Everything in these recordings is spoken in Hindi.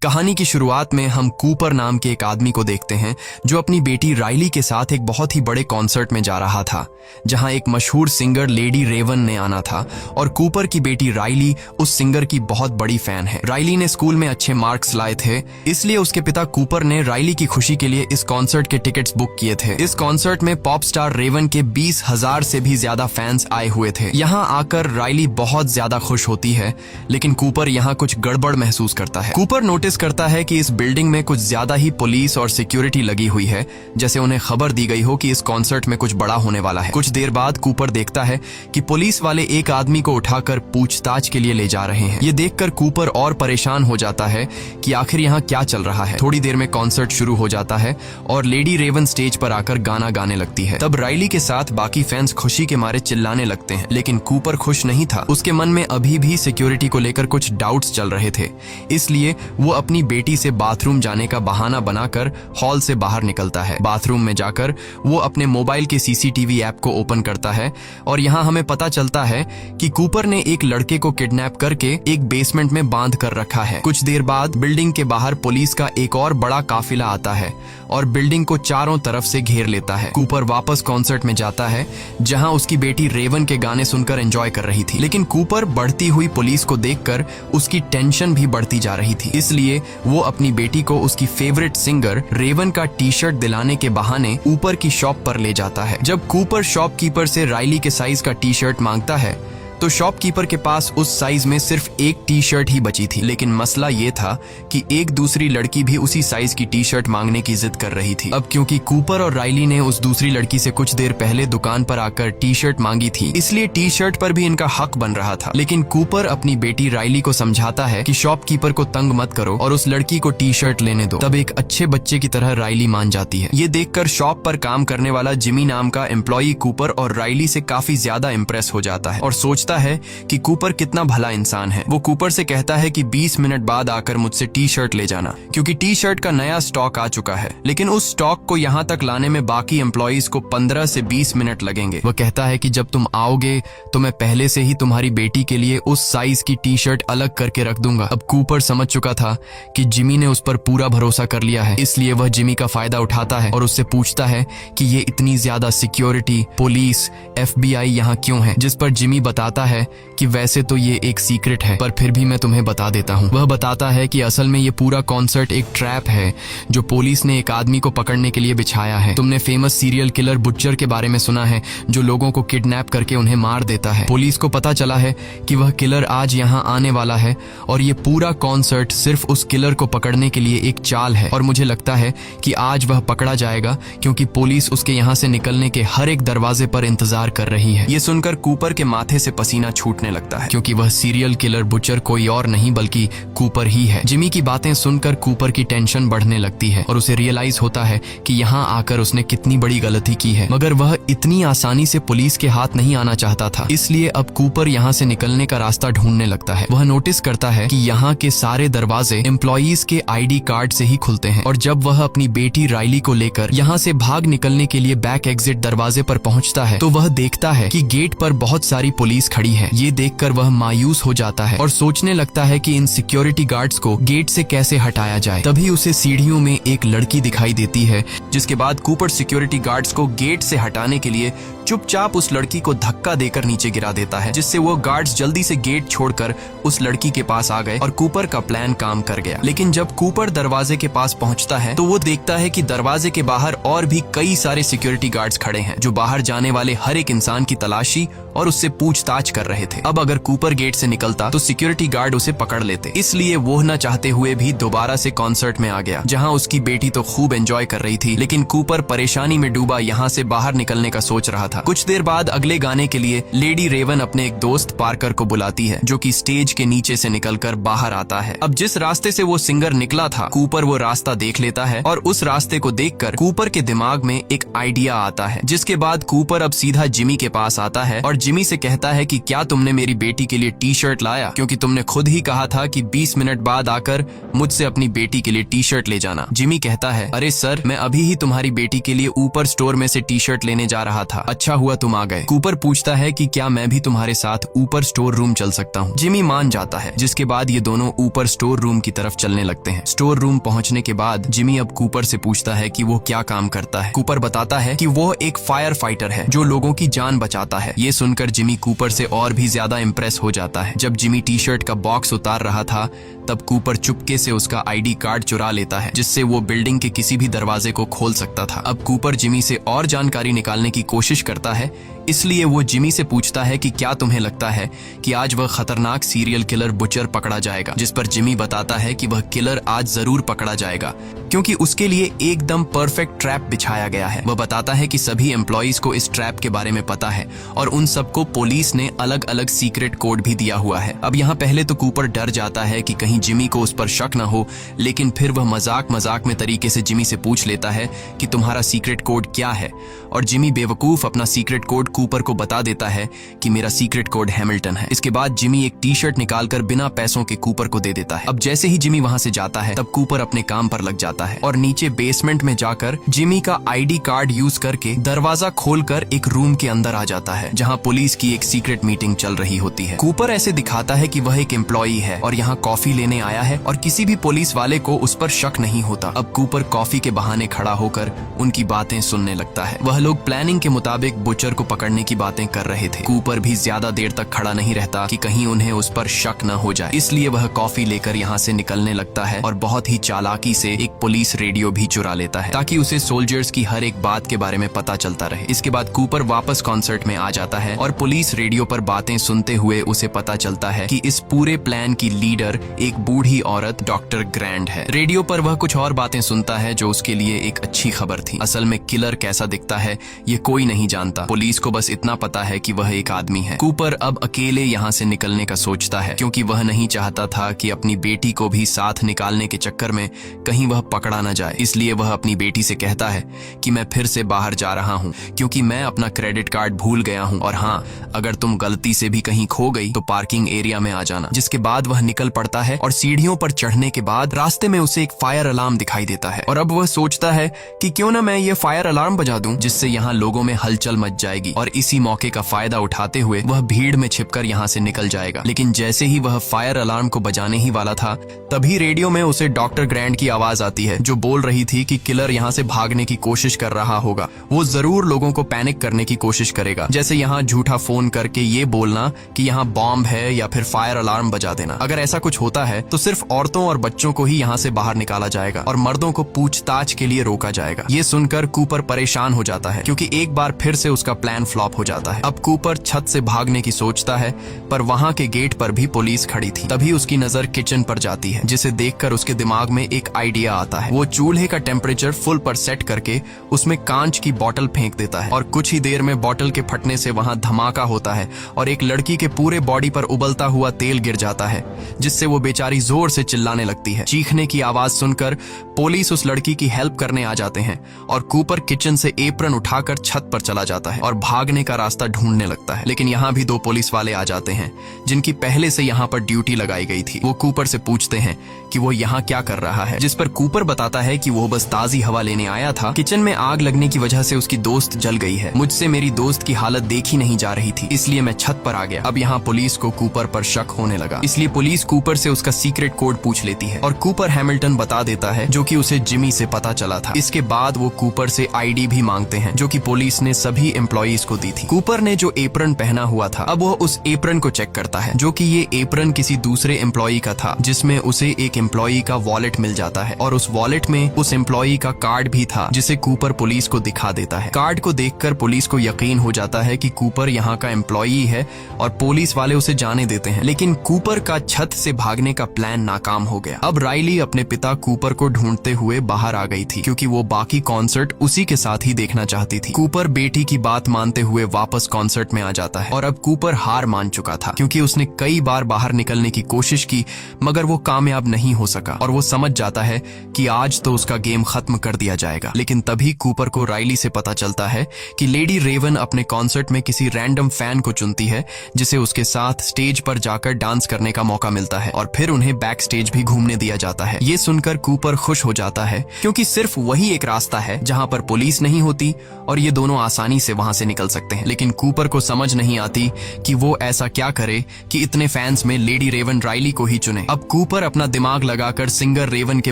कहानी की शुरुआत में हम कूपर नाम के एक आदमी को देखते हैं जो अपनी बेटी राइली के साथ एक बहुत ही बड़े कॉन्सर्ट में जा रहा था, जहां एक मशहूर सिंगर लेडी रेवन ने आना था और कूपर की बेटी राइली उस सिंगर की बहुत बड़ी फैन है। राइली ने स्कूल में अच्छे मार्क्स लाए थे, इसलिए उसके पिता कूपर ने राइली की खुशी के लिए इस कॉन्सर्ट के टिकट्स बुक किए थे। इस कॉन्सर्ट में पॉप स्टार रेवन के 20,000 से भी ज्यादा फैंस आए हुए थे। यहाँ आकर राइली बहुत ज्यादा खुश होती है, लेकिन कूपर यहाँ कुछ गड़बड़ महसूस करता है। कूपर नोटिस करता है कि इस बिल्डिंग में कुछ ज्यादा ही पुलिस और सिक्योरिटी लगी हुई है, जैसे उन्हें खबर दी गई हो कि इस कॉन्सर्ट में कुछ बड़ा होने वाला है। कुछ देर बाद कूपर देखता है कि पुलिस वाले एक आदमी को उठाकर पूछताछ के लिए ले जा रहे हैं। ये देखकर कूपर और परेशान हो जाता है कि आखिर यहाँ क्या चल रहा है। थोड़ी देर में कॉन्सर्ट शुरू हो जाता है और लेडी रेवन स्टेज पर आकर गाना गाने लगती है। तब राइली के साथ बाकी फैंस खुशी के मारे चिल्लाने लगते हैं, लेकिन कूपर खुश नहीं था। उसके मन में अभी भी सिक्योरिटी को लेकर कुछ डाउट्स चल रहे थे, इसलिए वो अपनी बेटी से बाथरूम जाने का बहाना बनाकर हॉल से बाहर निकलता है। बाथरूम में जाकर वो अपने मोबाइल के सीसीटीवी ऐप को ओपन करता है और यहाँ हमें पता चलता है कि कूपर ने एक लड़के को किडनैप करके एक बेसमेंट में बांध कर रखा है। कुछ देर बाद बिल्डिंग के बाहर पुलिस का एक और बड़ा काफिला आता है और बिल्डिंग को चारों तरफ से घेर लेता है। कूपर वापस कॉन्सर्ट में जाता है, जहाँ उसकी बेटी रेवन के गाने सुनकर एंजॉय कर रही थी, लेकिन कूपर बढ़ती हुई पुलिस को देखकर उसकी टेंशन भी बढ़ती जा रही थी। इसलिए वो अपनी बेटी को उसकी फेवरेट सिंगर रेवन का टी शर्ट दिलाने के बहाने ऊपर की शॉप पर ले जाता है। जब कूपर शॉपकीपर से राइली के साइज का टी शर्ट मांगता है तो शॉपकीपर के पास उस साइज में सिर्फ एक टी शर्ट ही बची थी, लेकिन मसला ये था कि एक दूसरी लड़की भी उसी साइज की टी शर्ट मांगने की जिद कर रही थी। अब क्योंकि कूपर और राइली ने उस दूसरी लड़की से कुछ देर पहले दुकान पर आकर टी शर्ट मांगी थी, इसलिए टी शर्ट पर भी इनका हक बन रहा था। लेकिन कूपर अपनी बेटी राइली को समझाता है कि शॉपकीपर को तंग मत करो और उस लड़की को टी शर्ट लेने दो। तब एक अच्छे बच्चे की तरह राइली मान जाती है। ये देखकर शॉप पर काम करने वाला जिमी नाम का एम्प्लॉई कूपर और राइली से काफी ज्यादा इम्प्रेस हो जाता है और सोचता है कि कूपर कितना भला इंसान है। वो कूपर से कहता है कि 20 मिनट बाद आकर मुझसे टी शर्ट ले जाना, क्योंकि टी शर्ट का नया स्टॉक आ चुका है। लेकिन उस स्टॉक को यहाँ तक लाने में बाकी एम्प्लॉइज को 15 से 20 मिनट लगेंगे। वह कहता है कि जब तुम आओगे तो मैं पहले से ही तुम्हारी बेटी के लिए उस साइज की टी शर्ट अलग करके रख दूंगा। अब कूपर समझ चुका था कि जिमी ने उस पर पूरा भरोसा कर लिया है, इसलिए वह जिमी का फायदा उठाता है और उससे पूछता है कि ये इतनी ज्यादा सिक्योरिटी, पुलिस, FBI यहाँ क्यों है, जिस पर जिमी बताता है कि वैसे तो ये एक सीक्रेट है, पर फिर भी मैं तुम्हें बता देता हूँ। वह बताता है कि असल में ये पूरा कॉन्सर्ट एक ट्रैप है जो पुलिस ने एक आदमी को पकड़ने के लिए बिछाया है। तुमने फेमस सीरियल किलर बुच्चर के बारे में सुना है, जो लोगों को किडनैप करके उन्हें मार देता है। पुलिस को पता चला है कि वह किलर आज यहाँ आने वाला है और ये पूरा कॉन्सर्ट सिर्फ उस किलर को पकड़ने के लिए एक चाल है, और मुझे लगता है कि आज वह पकड़ा जाएगा क्योंकि पुलिस उसके यहाँ से निकलने के हर एक दरवाजे पर इंतजार कर रही है। ये सुनकर कूपर के माथे से पसीना छूटने लगता है, क्योंकि वह सीरियल किलर बुचर कोई और नहीं बल्कि कूपर ही है। जिमी की बातें सुनकर कूपर की टेंशन बढ़ने लगती है और उसे रियलाइज होता है कि यहाँ आकर उसने कितनी बड़ी गलती की है, मगर वह इतनी आसानी से पुलिस के हाथ नहीं आना चाहता था। इसलिए अब कूपर यहाँ से निकलने का रास्ता ढूंढने लगता है। वह नोटिस करता है कि यहाँ के सारे दरवाजे एम्प्लॉइज के ID कार्ड से ही खुलते हैं, और जब वह अपनी बेटी राइली को लेकर यहाँ से भाग निकलने के लिए बैक एग्जिट दरवाजे पर पहुँचता है तो वह देखता है कि गेट पर बहुत सारी पुलिस खड़ी है। ये देखकर वह मायूस हो जाता है और सोचने लगता है कि इन सिक्योरिटी गार्ड्स को गेट से कैसे हटाया जाए। तभी उसे सीढ़ियों में एक लड़की दिखाई देती है, जिसके बाद कूपर सिक्योरिटी गार्ड्स को गेट से हटाने के लिए चुपचाप उस लड़की को धक्का देकर नीचे गिरा देता है, जिससे वो गार्ड्स जल्दी से गेट छोड़कर उस लड़की के पास आ गए और कूपर का प्लान काम कर गया। लेकिन जब कूपर दरवाजे के पास पहुंचता है तो वो देखता है कि दरवाजे के बाहर और भी कई सारे सिक्योरिटी गार्ड्स खड़े हैं, जो बाहर जाने वाले हर एक इंसान की तलाशी और उससे पूछताछ कर रहे थे। अब अगर कूपर गेट से निकलता तो सिक्योरिटी गार्ड उसे पकड़ लेते, इसलिए वो न चाहते हुए भी दोबारा से कॉन्सर्ट में आ गया, जहाँ उसकी बेटी तो खूब एंजॉय कर रही थी, लेकिन कूपर परेशानी में डूबा यहाँ से बाहर निकलने का सोच रहा था। कुछ देर बाद अगले गाने के लिए लेडी रेवन अपने एक दोस्त पार्कर को बुलाती है, जो कि स्टेज के नीचे से निकलकर बाहर आता है। अब जिस रास्ते से वो सिंगर निकला था, कूपर वो रास्ता देख लेता है और उस रास्ते को देखकर कूपर के दिमाग में एक आइडिया आता है, जिसके बाद कूपर अब सीधा जिमी के पास आता है और जिमी से कहता है कि क्या तुमने मेरी बेटी के लिए टी शर्ट लाया, क्योंकि तुमने खुद ही कहा था कि 20 मिनट बाद आकर मुझसे अपनी बेटी के लिए टी शर्ट ले जाना। जिमी कहता है, अरे सर, मैं अभी ही तुम्हारी बेटी के लिए ऊपर स्टोर में से टी शर्ट लेने जा रहा था। अच्छा हुआ तुम आ गए। कूपर पूछता है कि क्या मैं भी तुम्हारे साथ ऊपर स्टोर रूम चल सकता हूँ। जिमी मान जाता है, जिसके बाद ये दोनों ऊपर स्टोर रूम की तरफ चलने लगते हैं। स्टोर रूम पहुंचने के बाद जिमी अब कूपर से पूछता है कि वो क्या काम करता है। कूपर बताता है कि वो एक फायर फाइटर है जो लोगों की जान बचाता है। ये सुनकर जिमी कूपर से और भी ज्यादा इम्प्रेस हो जाता है। जब जिमी टी शर्ट का बॉक्स उतार रहा था तब कूपर चुपके से उसका आईडी कार्ड चुरा लेता है, जिससे वो बिल्डिंग के किसी भी दरवाजे को खोल सकता था। अब कूपर जिमी से और जानकारी निकालने की कोशिश करता है, इसलिए वो जिमी से पूछता है कि क्या तुम्हें लगता है कि आज वह खतरनाक सीरियल किलर बुचर पकड़ा जाएगा। जिस पर जिमी बताता है कि वह किलर आज जरूर पकड़ा जाएगा क्योंकि उसके लिए एकदम परफेक्ट ट्रैप बिछाया गया है। वह बताता है कि सभी एम्प्लॉइज को इस ट्रैप के बारे में पता है और उन सबको पुलिस ने अलग अलग सीक्रेट कोड भी दिया हुआ है। अब यहाँ पहले तो कूपर डर जाता है कि कहीं जिमी को उस पर शक न हो, लेकिन फिर वह मजाक में तरीके से जिमी से पूछ लेता है कि तुम्हारा सीक्रेट कोड क्या है, और जिमी बेवकूफ अपना सीक्रेट कोड कूपर को बता देता है कि मेरा सीक्रेट कोड हैमिल्टन है। इसके बाद जिमी एक टी शर्ट निकालकर बिना पैसों के कूपर को दे देता है। अब जैसे ही जिमी वहां से जाता है तब कूपर अपने काम पर लग जाता है और नीचे बेसमेंट में जाकर जिमी का आईडी कार्ड यूज करके दरवाजा खोलकर एक रूम के अंदर आ जाता है जहां पुलिस की एक सीक्रेट मीटिंग चल रही होती है। कूपर ऐसे दिखाता है कि वह एक एम्प्लॉई है और यहाँ कॉफी लेने आया है और किसी भी पुलिस वाले को उस पर शक नहीं होता। अब कूपर कॉफी के बहाने खड़ा होकर उनकी बातें सुनने लगता है। वह लोग प्लानिंग के मुताबिक बुचर को पकड़ने की बातें कर रहे थे। कूपर भी ज्यादा देर तक खड़ा नहीं रहता कि कहीं उन्हें उस पर शक न हो जाए, इसलिए वह कॉफी लेकर यहाँ से निकलने लगता है और बहुत ही चालाकी से एक पुलिस रेडियो भी चुरा लेता है ताकि उसे सोल्जर्स की हर एक बात के बारे में पता चलता रहे। इसके बाद कूपर वापस कॉन्सर्ट में आ जाता है और पुलिस रेडियो पर बातें सुनते हुए उसे पता चलता है कि इस पूरे प्लान की लीडर एक बूढ़ी औरत डॉक्टर ग्रैंड है। रेडियो पर वह कुछ और बातें सुनता है जो उसके लिए एक अच्छी खबर थी। असल में किलर कैसा दिखता है ये कोई नहीं जानता, पुलिस को बस इतना पता है कि वह एक आदमी है। कूपर अब अकेले यहाँ से निकलने का सोचता है क्योंकि वह नहीं चाहता था कि अपनी बेटी को भी साथ निकालने के चक्कर में कहीं वह पकड़ा न जाए। इसलिए वह अपनी बेटी से कहता है कि मैं फिर से बाहर जा रहा हूँ क्योंकि मैं अपना क्रेडिट कार्ड भूल गया हूँ, और हाँ, अगर तुम गलती से भी कहीं खो गई तो पार्किंग एरिया में आ जाना। जिसके बाद वह निकल पड़ता है और सीढ़ियों पर चढ़ने के बाद रास्ते में उसे एक फायर अलार्म दिखाई देता है और अब वह सोचता है कि क्यों ना मैं ये फायर अलार्म बजा दूं जिससे यहाँ लोगों में हलचल मच जाएगी, और इसी मौके का फायदा उठाते हुए वह भीड़ में छिपकर यहाँ से निकल जाएगा। लेकिन जैसे ही वह फायर अलार्म को बजाने ही वाला था तभी रेडियो में उसे डॉक्टर ग्रैंड की आवाज आती है जो बोल रही थी कि किलर यहाँ से भागने की कोशिश कर रहा होगा। वो जरूर लोगों को पैनिक करने की कोशिश करेगा, जैसे यहाँ झूठा फोन करके ये बोलना कि यहाँ बॉम्ब है या फिर फायर अलार्म बजा देना। अगर ऐसा कुछ होता है तो सिर्फ औरतों और बच्चों को ही यहाँ से बाहर निकाला जाएगा और मर्दों को पूछताछ के लिए रोका जाएगा। ये सुनकर कूपर परेशान हो जाता है क्योंकि एक बार फिर से उसका प्लान फ्लॉप हो जाता है। अब कूपर छत से भागने की सोचता है पर वहाँ के गेट पर भी पुलिस खड़ी थी। तभी उसकी नजर किचन पर जाती है जिसे देखकर उसके दिमाग में एक आइडिया आता है। वो चूल्हे का टेम्परेचर फुल पर सेट करके उसमें कांच की बोतल फेंक देता है और कुछ ही देर में बोतल के फटने से वहाँ धमाका होता है और एक लड़की के पूरे बॉडी पर उबलता हुआ तेल गिर जाता है जिससे वो बेचारी जोर से चिल्लाने लगती है। चीखने की आवाज सुनकर पुलिस उस लड़की की हेल्प करने आ जाते हैं और कूपर किचन से एप्रन उठाकर छत पर चला जाता है और भागने का रास्ता ढूंढने लगता है। लेकिन यहाँ भी दो पुलिस वाले आ जाते हैं जिनकी पहले से यहाँ पर ड्यूटी लगाई गई थी। वो कूपर से पूछते हैं कि वो यहाँ क्या कर रहा है, जिस पर कूपर बताता है कि वो बस ताजी हवा लेने आया था। किचन में आग लगने की वजह से उसकी दोस्त जल गई है। मुझसे मेरी दोस्त की हालत देखी नहीं जा रही थी, इसलिए मैं छत पर आ गया। अब यहाँ पुलिस को कूपर पर शक होने लगा, इसलिए पुलिस कूपर से उसका सीक्रेट कोड पूछ लेती है और कूपर हैमिल्टन बता देता है जो कि उसे जिमी से पता चला था। इसके बाद वो कूपर से आईडी भी मांगते हैं जो कि पुलिस ने सभी एम्प्लॉइज को दी थी। कूपर ने जो एप्रन पहना हुआ था अब वो उस एप्रन को चेक करता है जो कि ये एप्रन किसी दूसरे एम्प्लॉई का था, जिसमें उसे एक एम्प्लॉई का वॉलेट मिल जाता है और उस वॉलेट में उस एम्प्लॉई का कार्ड भी था जिसे कूपर पुलिस को दिखा देता है। कार्ड को देखकर पुलिस को यकीन हो जाता है कि कूपर यहाँ का एम्प्लॉई है और पुलिस वाले उसे जाने देते हैं। लेकिन कूपर का छत से भागने का प्लान नाकाम हो गया। अब राइली अपने पिता कूपर को ढूंढते हुए बाहर आ गई थी क्योंकि वो बाकी कॉन्सर्ट उसी के साथ ही देखना चाहती थी। कूपर बेटी की बात मानते हुए वापस कॉन्सर्ट में आ जाता है और अब कूपर हार मान चुका था क्योंकि उसने कई बार बाहर निकलने की कोशिश की मगर वो कामयाब नहीं हो सका और वो समझ जाता है कि आज तो उसका गेम खत्म कर दिया जाएगा। लेकिन तभी कूपर को राइली से पता चलता है कि लेडी रेवन अपने कॉन्सर्ट में किसी रैंडम फैन को चुनती है जिसे उसके साथ स्टेज पर जाकर डांस करने का मौका मिलता है और फिर उन्हें बैक स्टेज भी घूमने दिया जाता है। ये सुनकर कूपर खुश हो जाता है क्योंकि सिर्फ वही एक रास्ता है जहां पर पुलिस नहीं होती और ये दोनों आसानी से वहां से निकल निकल सकते हैं। लेकिन कूपर को समझ नहीं आती कि वो ऐसा क्या करे कि इतने फैंस में लेडी रेवन राइली को ही चुने। अब कूपर अपना दिमाग लगाकर सिंगर रेवन के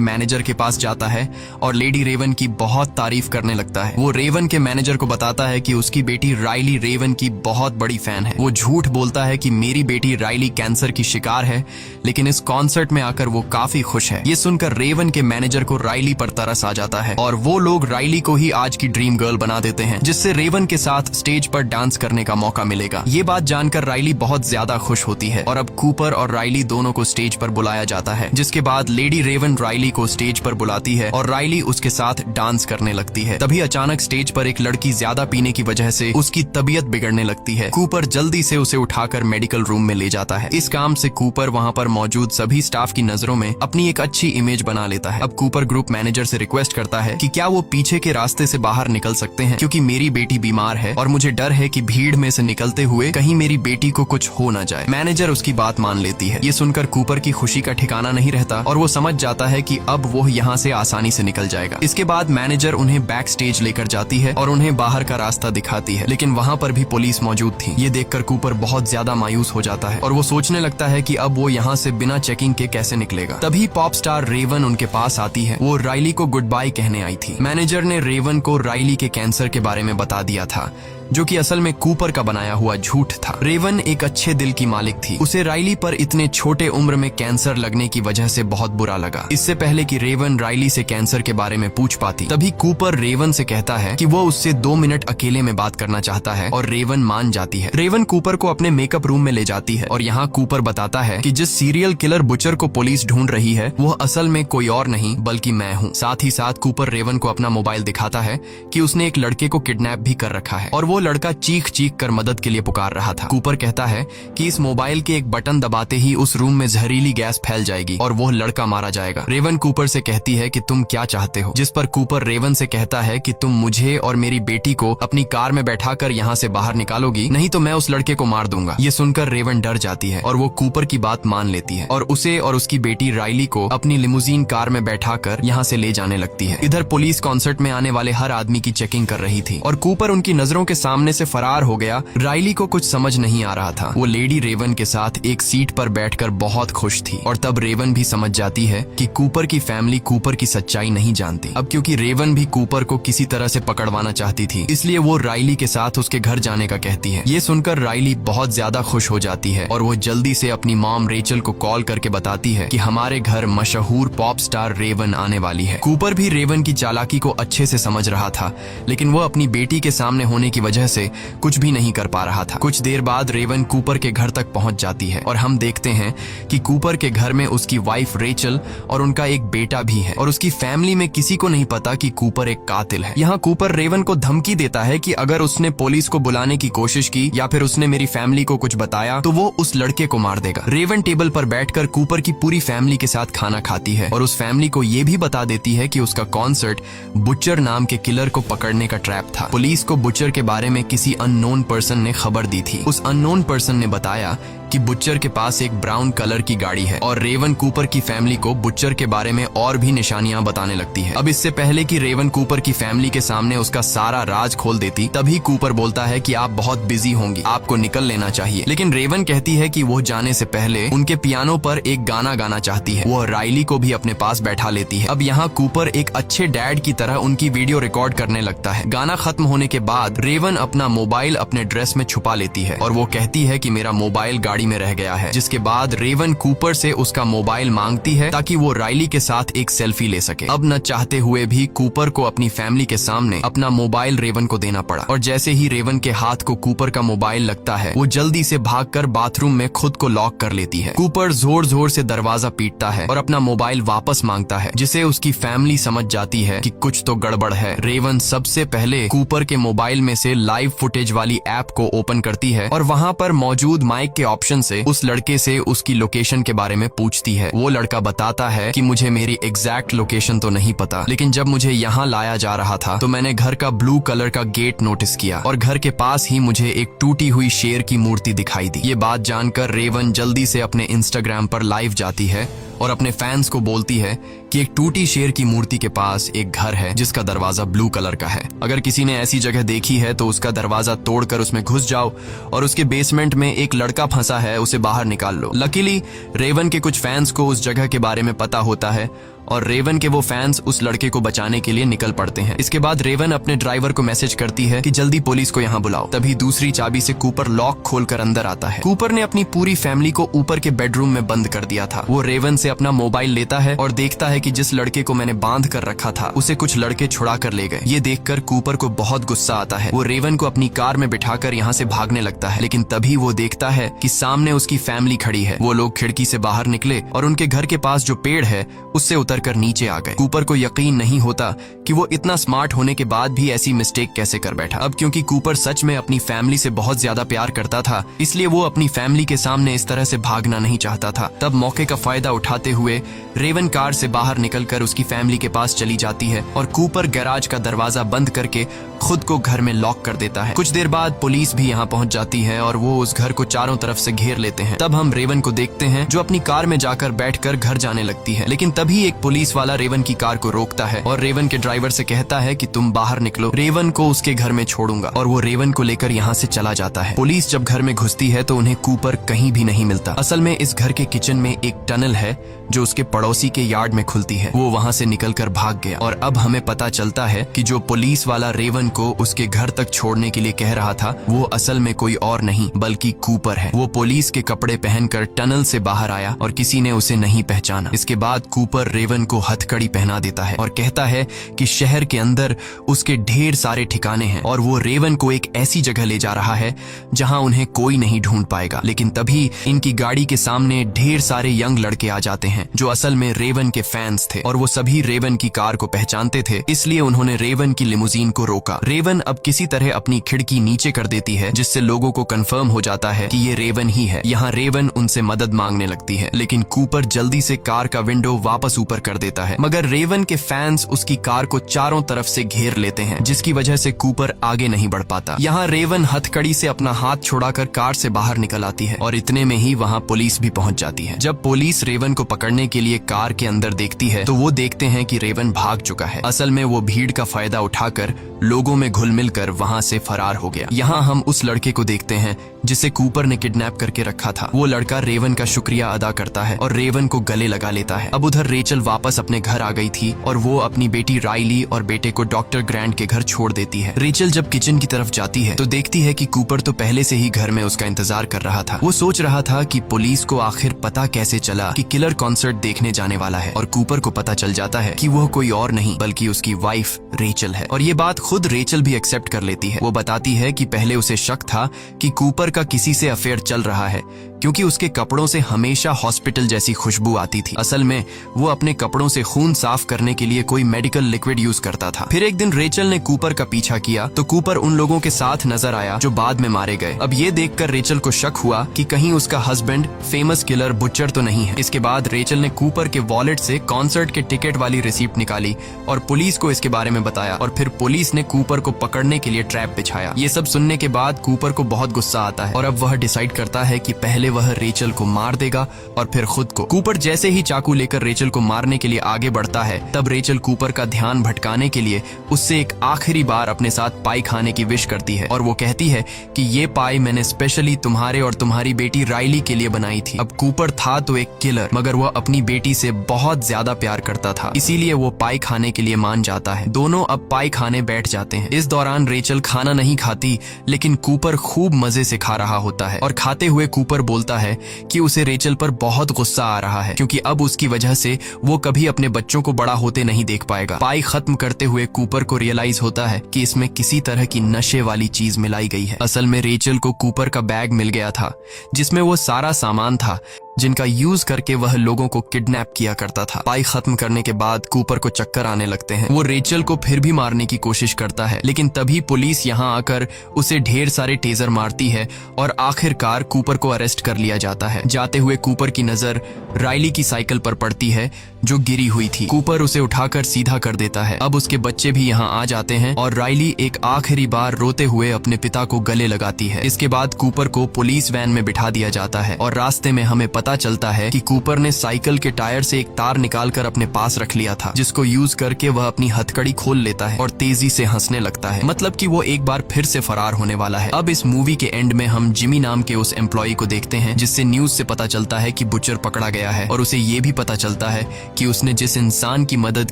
मैनेजर के पास जाता है और लेडी रेवन की बहुत तारीफ करने लगता है। वो रेवन के मैनेजर को बताता है कि उसकी बेटी राइली रेवन की बहुत बड़ी फैन है। वो झूठ बोलता है कि मेरी बेटी राइली कैंसर की शिकार है, लेकिन इस कॉन्सर्ट में आकर वो काफी खुश है। ये सुनकर रेवन के मैनेजर को राइली पर तरस आ जाता है और वो लोग राइली को ही आज की ड्रीम गर्ल बना देते हैं, जिससे रेवन के साथ स्टेज पर डांस करने का मौका मिलेगा। ये बात जानकर राइली बहुत ज्यादा खुश होती है और अब कूपर और राइली दोनों को स्टेज पर बुलाया जाता है, जिसके बाद लेडी रेवन राइली को स्टेज पर बुलाती है और राइली उसके साथ डांस करने लगती है। तभी अचानक स्टेज पर एक लड़की ज्यादा पीने की वजह से उसकी तबीयत बिगड़ने लगती है। कूपर जल्दी से उसे उठाकर मेडिकल रूम में ले जाता है। इस काम से कूपर वहाँ पर मौजूद सभी स्टाफ की नजरों में अपनी एक अच्छी इमेज बना लेता है। अब कूपर ग्रुप मैनेजर से रिक्वेस्ट करता है कि क्या वो पीछे के रास्ते से बाहर निकल सकते हैं, क्योंकि मेरी बेटी बीमार है और मुझे डर है कि भीड़ में से निकलते हुए कहीं मेरी बेटी को कुछ हो न जाए। मैनेजर उसकी बात मान लेती है। ये सुनकर कूपर की खुशी का ठिकाना नहीं रहता और वो समझ जाता है कि अब वो यहाँ से आसानी से निकल जाएगा। इसके बाद मैनेजर उन्हें बैक स्टेज लेकर जाती है और उन्हें बाहर का रास्ता दिखाती है, लेकिन वहाँ पर भी पुलिस मौजूद थी। ये देखकर कूपर बहुत ज्यादा मायूस हो जाता है और वो सोचने लगता है कि अब वो यहाँ से बिना चेकिंग के कैसे निकलेगा। तभी पॉप स्टार रेवन उनके पास आती है। वो राइली को गुड बाय कहने आई थी। मैनेजर ने रेवन को राइली के कैंसर के बारे में बता दिया था, जो कि असल में कूपर का बनाया हुआ झूठ था। रेवन एक अच्छे दिल की मालिक थी। उसे राइली पर इतने छोटे उम्र में कैंसर लगने की वजह से बहुत बुरा लगा। इससे पहले कि रेवन राइली से कैंसर के बारे में पूछ पाती, तभी कूपर रेवन से कहता है कि वो उससे 2 मिनट अकेले में बात करना चाहता है और रेवन मान जाती है। रेवन कूपर को अपने मेकअप रूम में ले जाती है और यहाँ कूपर बताता है कि जिस सीरियल किलर बुचर को पुलिस ढूंढ रही है वो असल में कोई और नहीं बल्कि मैं हूँ। साथ ही साथ कूपर रेवन को अपना मोबाइल दिखाता है कि उसने एक लड़के को किडनैप भी कर रखा है और वो लड़का चीख चीख कर मदद के लिए पुकार रहा था। कूपर कहता है कि इस मोबाइल के एक बटन दबाते ही उस रूम में जहरीली गैस फैल जाएगी और वो लड़का मारा जाएगा। रेवन कूपर से कहती है कि तुम क्या चाहते हो, जिस पर कूपर रेवन से कहता है कि तुम मुझे और मेरी बेटी को अपनी कार में बैठाकर यहाँ से बाहर निकालोगी, नहीं तो मैं उस लड़के को मार दूंगा। ये सुनकर रेवन डर जाती है और वो कूपर की बात मान लेती है और उसे और उसकी बेटी राइली को अपनी लिमुजीन कार में बैठाकर यहाँ से ले जाने लगती है। इधर पुलिस कॉन्सर्ट में आने वाले हर आदमी की चेकिंग कर रही थी और कूपर उनकी नजरों के सामने से फरार हो गया। राइली को कुछ समझ नहीं आ रहा था। वो लेडी रेवन के साथ एक सीट पर बैठकर बहुत खुश थी और तब रेवन भी समझ जाती है कि कूपर की फैमिली कूपर की सच्चाई नहीं जानती। अब क्योंकि रेवन भी कूपर को किसी तरह से पकड़वाना चाहती थी, इसलिए वो राइली के साथ उसके घर जाने का कहती है। ये सुनकर राइली बहुत ज्यादा खुश हो जाती है और वो जल्दी से अपनी मॉम रेचल को कॉल करके बताती है कि हमारे घर मशहूर पॉप स्टार रेवन आने वाली है। कूपर भी रेवन की चालाकी को अच्छे से समझ रहा था, लेकिन वो अपनी बेटी के सामने होने की वजह से कुछ भी नहीं कर पा रहा था। कुछ देर बाद रेवन कूपर के घर तक पहुंच जाती है और हम देखते हैं कि कूपर के घर में उसकी वाइफ रेचल और उनका एक बेटा भी है और उसकी फैमिली में किसी को नहीं पता कि कूपर एक कातिल है। यहाँ कूपर रेवन को धमकी देता है कि अगर उसने पुलिस को बुलाने की कोशिश की या फिर उसने मेरी फैमिली को कुछ बताया तो वो उस लड़के को मार देगा। रेवन टेबल पर बैठकर कूपर की पूरी फैमिली के साथ खाना खाती है और उस फैमिली को ये भी बता देती है कि उसका कॉन्सर्ट बुचर नाम के किलर को पकड़ने का ट्रैप था। पुलिस को बुचर के बारे में किसी अननोन पर्सन ने खबर दी थी। उस अननोन पर्सन ने बताया कि बुचर के पास एक ब्राउन कलर की गाड़ी है और रेवन कूपर की फैमिली को बुचर के बारे में और भी निशानियां बताने लगती है। अब इससे पहले कि रेवन कूपर की फैमिली के सामने उसका सारा राज खोल देती, तभी कूपर बोलता है कि आप बहुत बिजी होंगी, आपको निकल लेना चाहिए। लेकिन रेवन कहती है कि वो जाने से पहले उनके पियानो पर एक गाना गाना चाहती है। वो राइली को भी अपने पास बैठा लेती है। अब यहाँ कूपर एक अच्छे डैड की तरह उनकी वीडियो रिकॉर्ड करने लगता है। गाना खत्म होने के बाद रेवन अपना मोबाइल अपने ड्रेस में छुपा लेती है और वो कहती है कि मेरा मोबाइल गाड़ी में रह गया है, जिसके बाद रेवन कूपर से उसका मोबाइल मांगती है ताकि वो राइली के साथ एक सेल्फी ले सके। अब न चाहते हुए भी कूपर को अपनी फैमिली के सामने अपना मोबाइल रेवन को देना पड़ा और जैसे ही रेवन के हाथ को कूपर का मोबाइल लगता है वो जल्दी से भागकर बाथरूम में खुद को लॉक कर लेती है। कूपर जोर जोर से दरवाजा पीटता है और अपना मोबाइल वापस मांगता है, जिसे उसकी फैमिली समझ जाती है कि कुछ तो गड़बड़ है। रेवन सबसे पहले कूपर के मोबाइल में से लाइव फुटेज वाली ऐप को ओपन करती है और वहाँ पर मौजूद माइक के ऑप्शन से उस लड़के से उसकी लोकेशन के बारे में पूछती है। वो लड़का बताता है कि मुझे मेरी एग्जैक्ट लोकेशन तो नहीं पता, लेकिन जब मुझे यहाँ लाया जा रहा था तो मैंने घर का ब्लू कलर का गेट नोटिस किया और घर के पास ही मुझे एक टूटी हुई शेर की मूर्ति दिखाई दी। ये बात जानकर रेवन जल्दी से अपने इंस्टाग्राम पर लाइव जाती है और अपने फैंस को बोलती है कि एक टूटी शेर की मूर्ति के पास एक घर है जिसका दरवाजा ब्लू कलर का है। अगर किसी ने ऐसी जगह देखी है तो उसका दरवाजा तोड़कर उसमें घुस जाओ और उसके बेसमेंट में एक लड़का फंसा है, उसे बाहर निकाल लो। लकीली रेवन के कुछ फैंस को उस जगह के बारे में पता होता है और रेवन के वो फैंस उस लड़के को बचाने के लिए निकल पड़ते हैं। इसके बाद रेवन अपने ड्राइवर को मैसेज करती है कि जल्दी पुलिस को यहाँ बुलाओ। तभी दूसरी चाबी से कूपर लॉक खोलकर अंदर आता है। कूपर ने अपनी पूरी फैमिली को ऊपर के बेडरूम में बंद कर दिया था। वो रेवन से अपना मोबाइल लेता है और देखता है कि जिस लड़के को मैंने बांध कर रखा था उसे कुछ लड़के छुड़ा कर ले गए। ये देखकर कूपर को बहुत गुस्सा आता है। वो रेवन को अपनी कार में बिठाकर यहाँ से भागने लगता है, लेकिन तभी वो देखता है कि सामने उसकी फैमिली खड़ी है। वो लोग खिड़की से बाहर निकले और उनके घर के पास जो पेड़ है उससे उतरकर नीचे आ गए। कूपर को यकीन नहीं होता कि वो इतना स्मार्ट होने के बाद भी ऐसी मिस्टेक कैसे कर बैठा। अब क्योंकि कूपर सच में अपनी फैमिली से बहुत ज्यादा प्यार करता था, इसलिए वो अपनी फैमिली के सामने इस तरह से भागना नहीं चाहता था। तब मौके का फायदा उठाते हुए रेवन कार से बाहर निकलकर उसकी फैमिली के पास चली जाती है और कूपर गैराज का दरवाजा बंद करके खुद को घर में लॉक कर देता है। कुछ देर बाद पुलिस भी यहाँ पहुंच जाती है और वो उस घर को चारों तरफ से घेर लेते हैं। तब हम रेवन को देखते हैं जो अपनी कार में जाकर बैठकर घर जाने लगती है, लेकिन तभी एक पुलिस वाला रेवन की कार को रोकता है और रेवन के ड्राइवर से कहता है कि तुम बाहर निकलो, रेवन को उसके घर में छोड़ूंगा। और वो रेवन को लेकर यहाँ से चला जाता है। पुलिस जब घर में घुसती है तो उन्हें कूपर कहीं भी नहीं मिलता। असल में इस घर के किचन में एक टनल है जो उसके पड़ोसी के यार्ड में खुलती है। वो वहाँ से निकलकर भाग गया और अब हमें पता चलता है कि जो पुलिस वाला रेवन को उसके घर तक छोड़ने के लिए कह रहा था वो असल में कोई और नहीं बल्कि कूपर है। वो पुलिस के कपड़े पहनकर टनल से बाहर आया और किसी ने उसे नहीं पहचाना। इसके बाद कूपर रेवन को हथकड़ी पहना देता है और कहता है कि शहर के अंदर उसके ढेर सारे ठिकाने हैं और वो रेवन को एक ऐसी जगह ले जा रहा है जहां उन्हें कोई नहीं ढूंढ पाएगा। लेकिन तभी इनकी गाड़ी के सामने ढेर सारे यंग लड़के आ जाते हैं जो असल में रेवन के फैंस थे और वो सभी रेवन की कार को पहचानते थे, इसलिए उन्होंने रेवन की लिमुजीन को रोका। रेवन अब किसी तरह अपनी खिड़की नीचे कर देती है जिससे लोगों को कंफर्म हो जाता है कि ये रेवन ही है। यहाँ रेवन उनसे मदद मांगने लगती है, लेकिन कूपर जल्दी से कार का विंडो वापस ऊपर कर देता है। मगर रेवन के फैंस उसकी कार को चारों तरफ से घेर लेते हैं जिसकी वजह से कूपर आगे नहीं बढ़ पाता। यहाँ रेवन हथकड़ी से अपना हाथ छुड़ाकर कार से बाहर निकल आती है और इतने में ही वहाँ पुलिस भी पहुंच जाती है। जब पुलिस रेवन को पकड़ने के लिए कार के अंदर देखती है तो वो देखते हैं कि रेवन भाग चुका है। असल में वो भीड़ का फायदा उठाकर लोगों में घुल मिल कर वहाँ से फरार हो गया। यहाँ हम उस लड़के को देखते हैं जिसे कूपर ने किडनैप करके रखा था। वो लड़का रेवन का शुक्रिया अदा करता है और रेवन को गले लगा लेता है। अब उधर रेचल वापस अपने घर आ गई थी और वो अपनी बेटी राइली और बेटे को डॉक्टर ग्रैंट के घर छोड़ देती है। रेचल जब किचन की तरफ जाती है तो देखती है कि कूपर तो पहले से ही घर में उसका इंतजार कर रहा था। वो सोच रहा था कि पुलिस को आखिर पता कैसे चला कि किलर कॉन्सर्ट देखने जाने वाला है और कूपर को पता चल जाता है कि वो कोई और नहीं बल्कि उसकी वाइफ रेचल है। और ये बात खुद रेचल भी एक्सेप्ट कर लेती है। वो बताती है कि पहले उसे शक था कि कूपर का किसी से अफेयर चल रहा है क्योंकि उसके कपड़ों से हमेशा हॉस्पिटल जैसी खुशबू आती थी। असल में वो अपने कपड़ों से खून साफ करने के लिए कोई मेडिकल लिक्विड यूज करता था। फिर एक दिन रेचल ने कूपर का पीछा किया तो कूपर उन लोगों के साथ नजर आया जो बाद में मारे गए। अब ये देखकर रेचल को शक हुआ कि कहीं उसका हस्बैंड फेमस किलर बुचर तो नहीं है। इसके बाद रेचल ने कूपर के वॉलेट से कॉन्सर्ट के टिकट वाली रिसीप्ट निकाली और पुलिस को इसके बारे में बताया और फिर पुलिस ने कूपर को पकड़ने के लिए ट्रैप बिछाया। ये सब सुनने के बाद कूपर को बहुत गुस्सा आता है और अब वह डिसाइड करता है कि पहले वह रेचल को मार देगा और फिर खुद को। कूपर जैसे ही चाकू लेकर रेचल को मारने के लिए आगे बढ़ता है तब रेचल कूपर का ध्यान भटकाने के लिए उससे एक आखिरी बार अपने साथ पाई खाने की विश करती है और वो कहती है कि ये पाई मैंने स्पेशली तुम्हारे और तुम्हारी बेटी राइली के लिए बनाई थी। अब कूपर था तो एक किलर मगर वह अपनी बेटी से बहुत ज्यादा प्यार करता था, इसीलिए वो पाई खाने के लिए मान जाता है। दोनों अब पाई खाने बैठ जाते हैं। इस दौरान रेचल खाना नहीं खाती लेकिन कूपर खूब मजे से खा रहा होता है और खाते हुए कूपर बोलता है कि उसे रेचल पर बहुत गुस्सा आ रहा है क्योंकि अब उसकी वजह से वो कभी अपने बच्चों को बड़ा होते नहीं देख पाएगा। पाई खत्म करते हुए कूपर को रियलाइज होता है कि इसमें किसी तरह की नशे वाली चीज मिलाई गई है। असल में रेचल को कूपर का बैग मिल गया था जिसमें वो सारा सामान था जिनका यूज करके वह लोगों को किडनैप किया करता था। पाई खत्म करने के बाद कूपर को चक्कर आने लगते हैं। वो रेचल को फिर भी मारने की कोशिश करता है लेकिन तभी पुलिस यहाँ आकर उसे ढेर सारे टेजर मारती है और आखिरकार कूपर को अरेस्ट कर लिया जाता है। जाते हुए कूपर की नजर राइली की साइकिल पर पड़ती है जो गिरी हुई थी। कूपर उसे उठाकर सीधा कर देता है। अब उसके बच्चे भी यहाँ आ जाते हैं और राइली एक आखिरी बार रोते हुए अपने पिता को गले लगाती है। इसके बाद कूपर को पुलिस वैन में बिठा दिया जाता है और रास्ते में हमें पता चलता है कि कूपर ने साइकिल के टायर से एक तार निकालकर अपने पास रख लिया था, जिसको यूज करके वह अपनी हथकड़ी खोल लेता है और तेजी से हंसने लगता है, मतलब कि वो एक बार फिर से फरार होने वाला है। अब इस मूवी के एंड में हम जिमी नाम के उस एम्प्लॉय को देखते हैं जिससे न्यूज से पता चलता है कि बुचर पकड़ा गया है और उसे ये भी पता चलता है कि उसने जिस इंसान की मदद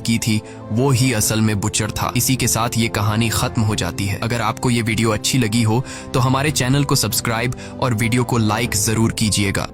की थी वो ही असल में बुचर था। इसी के साथ ये कहानी खत्म हो जाती है। अगर आपको ये वीडियो अच्छी लगी हो तो हमारे चैनल को सब्सक्राइब और वीडियो को लाइक जरूर कीजिएगा।